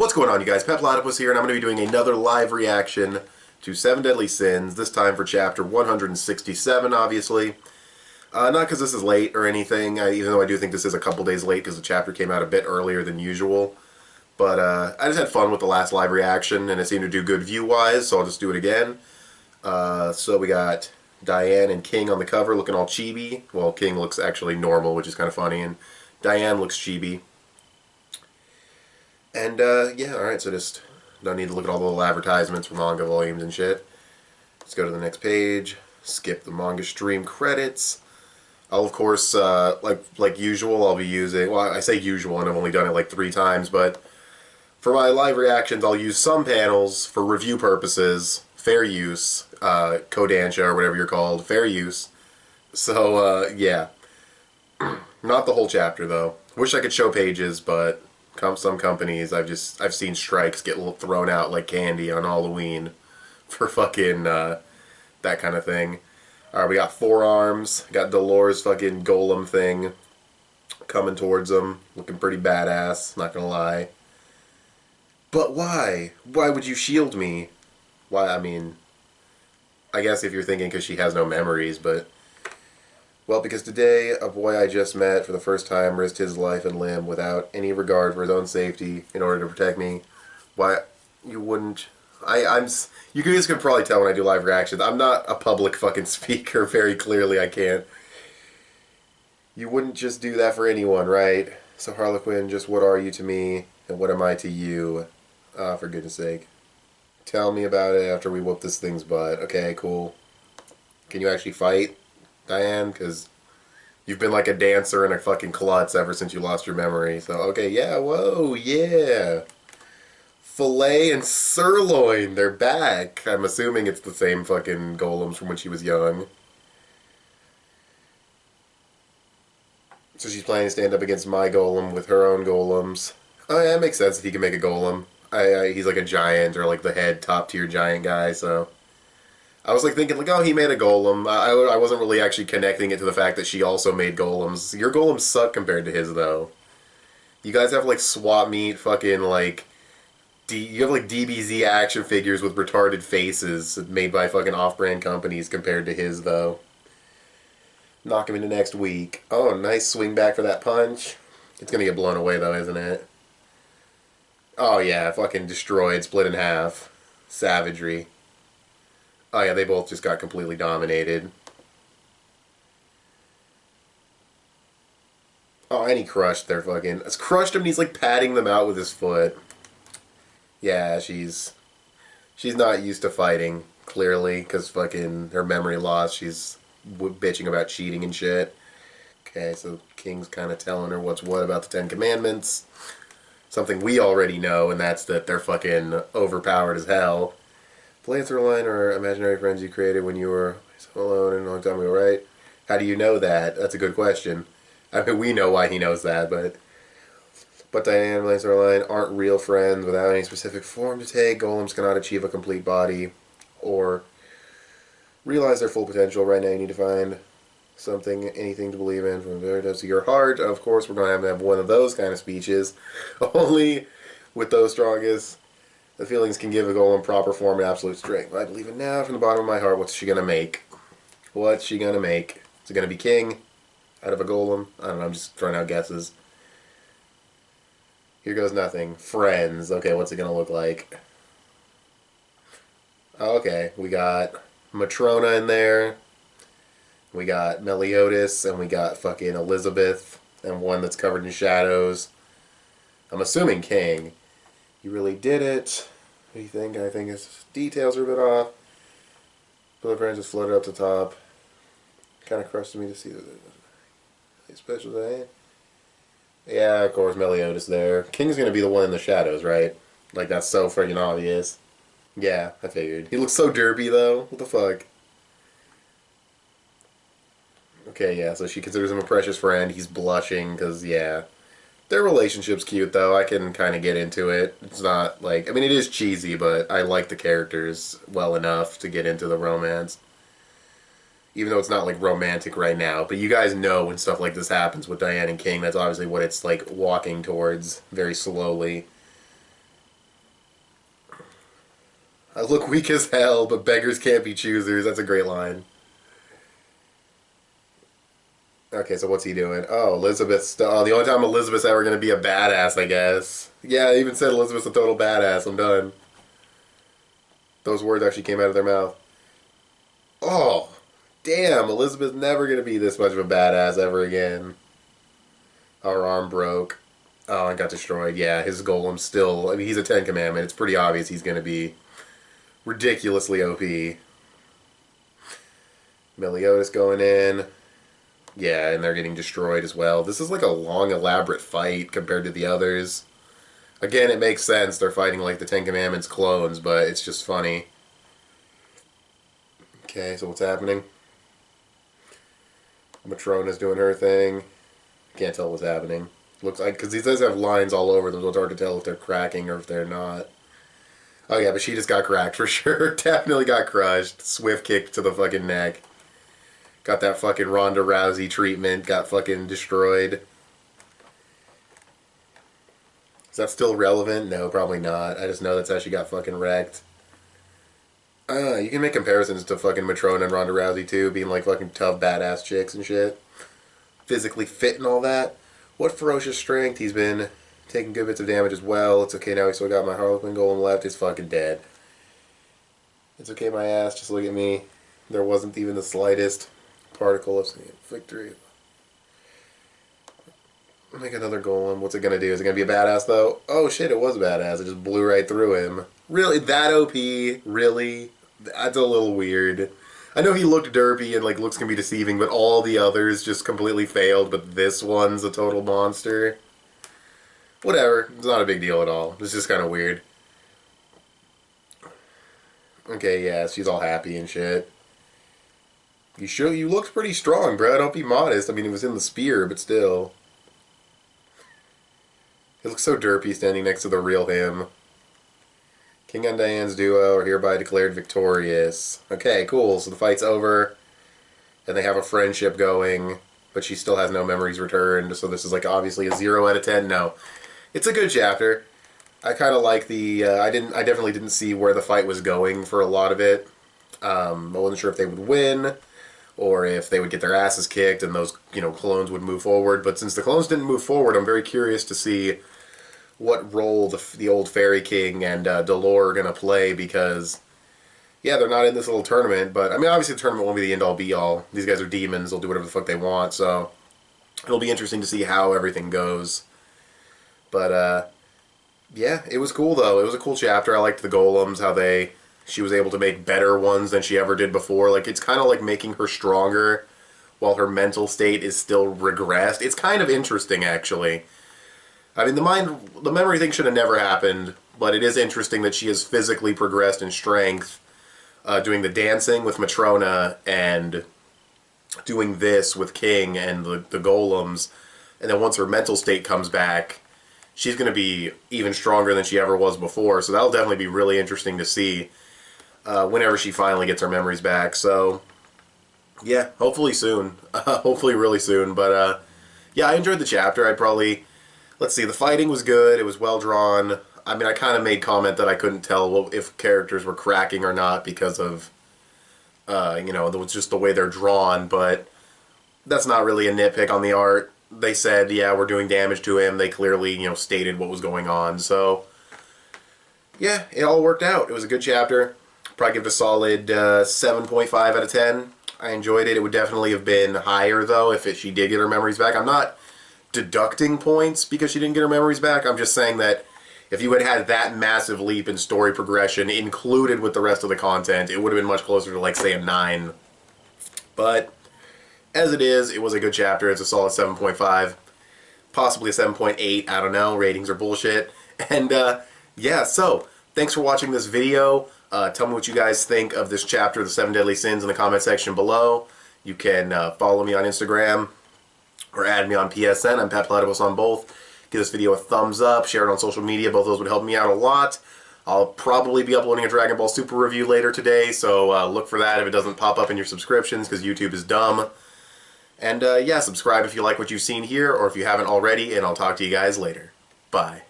What's going on, you guys? Petplatypus here, and I'm going to be doing another live reaction to Seven Deadly Sins, this time for chapter 167, obviously. Not because this is late or anything, even though I do think this is a couple days late because the chapter came out a bit earlier than usual. But I just had fun with the last live reaction, and it seemed to do good view-wise, so I'll just do it again. So we got Diane and King on the cover looking all chibi. Well, King looks actually normal, which is kind of funny, and Diane looks chibi. And, yeah, alright, so just don't need to look at all the little advertisements for manga volumes and shit. Let's go to the next page, skip the manga stream credits. I'll, of course, like usual, I'll be using, well, I say usual, and I've only done it like 3 times, but for my live reactions, I'll use some panels for review purposes, fair use, Kodansha, or whatever you're called, fair use. So, yeah. Not the whole chapter, though. Wish I could show pages, but some companies, I've seen strikes get thrown out like candy on Halloween for fucking that kind of thing. Alright, we got forearms, got Dolores' fucking golem thing coming towards them, looking pretty badass, not gonna lie. But why? Why would you shield me? Why, I mean, I guess if you're thinking because she has no memories, but well, because today, a boy I just met for the first time risked his life and limb without any regard for his own safety in order to protect me. Why, you wouldn't... You guys can probably tell when I do live reactions, I'm not a public fucking speaker, very clearly I can't. You wouldn't just do that for anyone, right? So Harlequin, just what are you to me, and what am I to you? For goodness sake. Tell me about it after we whoop this thing's butt. Okay, cool. Can you actually fight, Diane? Because you've been like a dancer and a fucking klutz ever since you lost your memory. So, okay, yeah, whoa, yeah. Filet and sirloin, they're back. I'm assuming it's the same fucking golems from when she was young. So she's planning to stand up against my golem with her own golems. Oh yeah, it makes sense if he can make a golem. He's like a giant, or like the head top tier giant guy, so I was like thinking like, oh, he made a golem. I wasn't really actually connecting it to the fact that she also made golems. Your golems suck compared to his, though. You guys have like swap meet fucking like you have like DBZ action figures with retarded faces made by fucking off-brand companies compared to his, though. Knock him into next week. Oh, nice swing back for that punch. It's gonna get blown away, though, isn't it? Oh, yeah, fucking destroyed, split in half. Savagery. Oh, yeah, they both just got completely dominated. Oh, and he crushed their fucking... It's crushed him and he's, like, patting them out with his foot. Yeah, she's not used to fighting, clearly, because fucking her memory loss. She's bitching about cheating and shit. Okay, so King's kind of telling her what's what about the Ten Commandments. Something we already know, and that's that they're fucking overpowered as hell. Plants or line or imaginary friends you created when you were alone and a long time ago, right? How do you know that? That's a good question. I mean, we know why he knows that, but Diane and Lance line aren't real friends without any specific form to take. Golems cannot achieve a complete body or realize their full potential. Right now you need to find something, anything to believe in from the very depths of your heart. Of course, we're going to have one of those kind of speeches. Only with those strongest, the feelings can give a golem proper form and absolute strength. I believe it now from the bottom of my heart. What's she going to make? What's she going to make? Is it going to be King out of a golem? I don't know, I'm just throwing out guesses. Here goes nothing. Friends. Okay, what's it going to look like? Oh, okay, we got Matrona in there. We got Meliodas, and we got fucking Elizabeth, and one that's covered in shadows. I'm assuming King. You really did it. What do you think? I think his details are a bit off. But the friends just floated up the top. Kind of crushed me to see the special day. Yeah, of course, Meliodas there. King's gonna be the one in the shadows, right? Like, that's so friggin' obvious. Yeah, I figured. He looks so derpy, though. What the fuck? Okay, yeah, so she considers him a precious friend. He's blushing, because, yeah. Their relationship's cute, though. I can kind of get into it. It's not, like... I mean, it is cheesy, but I like the characters well enough to get into the romance. Even though it's not, like, romantic right now. But you guys know when stuff like this happens with Diane and King, that's obviously what it's, like, walking towards very slowly. I look weak as hell, but beggars can't be choosers. That's a great line. Okay, so what's he doing? Oh, oh, the only time Elizabeth's ever going to be a badass, I guess. Yeah, I even said Elizabeth's a total badass. I'm done. Those words actually came out of their mouth. Oh, damn, Elizabeth's never going to be this much of a badass ever again. Our arm broke. Oh, and got destroyed. Yeah, his golem's still... I mean, he's a Ten Commandment. It's pretty obvious he's going to be ridiculously OP. Meliodas going in. Yeah, and they're getting destroyed as well. This is like a long, elaborate fight compared to the others. Again, it makes sense. They're fighting like the Ten Commandments clones, but it's just funny. Okay, so what's happening? Matrona's doing her thing. Can't tell what's happening. Looks like, because these does have lines all over them, so it's hard to tell if they're cracking or if they're not. Oh yeah, but she just got cracked for sure. Definitely got crushed. Swift kick to the fucking neck. Got that fucking Ronda Rousey treatment. Got fucking destroyed. Is that still relevant? No, probably not. I just know that's how she got fucking wrecked. You can make comparisons to fucking Matrona and Ronda Rousey too, being like fucking tough badass chicks and shit. Physically fit and all that. What ferocious strength. He's been taking good bits of damage as well. It's okay now, we still got my Harlequin golem left. He's fucking dead. It's okay, my ass, just look at me. There wasn't even the slightest particle of victory. Make another golem. What's it gonna do? Is it gonna be a badass though? Oh shit, it was a badass. It just blew right through him. Really? That OP? Really? That's a little weird. I know he looked derpy and like looks can be deceiving, but all the others just completely failed, but this one's a total monster. Whatever. It's not a big deal at all. It's just kind of weird. Okay, yeah, she's all happy and shit. You looked pretty strong, bro. Don't be modest. I mean, it was in the spear, but still. He looks so derpy standing next to the real him. King and Diane's duo are hereby declared victorious. Okay, cool. So the fight's over, and they have a friendship going, but she still has no memories returned, so this is like obviously a 0 out of 10. No. It's a good chapter. I kind of like the... I definitely didn't see where the fight was going for a lot of it. I wasn't sure if they would win, or if they would get their asses kicked and those, clones would move forward. But since the clones didn't move forward, I'm very curious to see what role the old Fairy King and Dolor are going to play, because, yeah, they're not in this little tournament, but, I mean, obviously the tournament won't be the end-all, be-all. These guys are demons, they'll do whatever the fuck they want, so it'll be interesting to see how everything goes. But, yeah, it was cool, though. It was a cool chapter. I liked the golems, how she was able to make better ones than she ever did before. Like, it's kind of like making her stronger while her mental state is still regressed. It's kind of interesting, actually. I mean, the memory thing should have never happened, but it is interesting that she has physically progressed in strength, doing the dancing with Matrona and doing this with King and the golems, and then once her mental state comes back, she's going to be even stronger than she ever was before, so that'll definitely be really interesting to see whenever she finally gets her memories back. So, yeah, hopefully soon. Hopefully really soon, but yeah, I enjoyed the chapter. I'd probably... Let's see, the fighting was good, it was well drawn. I mean, I kind of made comment that I couldn't tell if characters were cracking or not because of, just the way they're drawn, but that's not really a nitpick on the art. They said, yeah, we're doing damage to him. They clearly, stated what was going on, so, yeah, it all worked out. It was a good chapter. Probably give it a solid 7.5 out of 10. I enjoyed it. It would definitely have been higher, though, if she did get her memories back. I'm not deducting points because she didn't get her memories back. I'm just saying that if you had had that massive leap in story progression included with the rest of the content, it would have been much closer to, like, say, a 9. But as it is, it was a good chapter. It's a solid 7.5. Possibly a 7.8. I don't know. Ratings are bullshit. And, yeah, so, thanks for watching this video. Tell me what you guys think of this chapter, The 7 Deadly Sins, in the comment section below. You can follow me on Instagram or add me on PSN. I'm petplatypus on both. Give this video a thumbs up, share it on social media. Both those would help me out a lot. I'll probably be uploading a Dragon Ball Super review later today, so look for that if it doesn't pop up in your subscriptions, because YouTube is dumb. And yeah, subscribe if you like what you've seen here, or if you haven't already, and I'll talk to you guys later. Bye.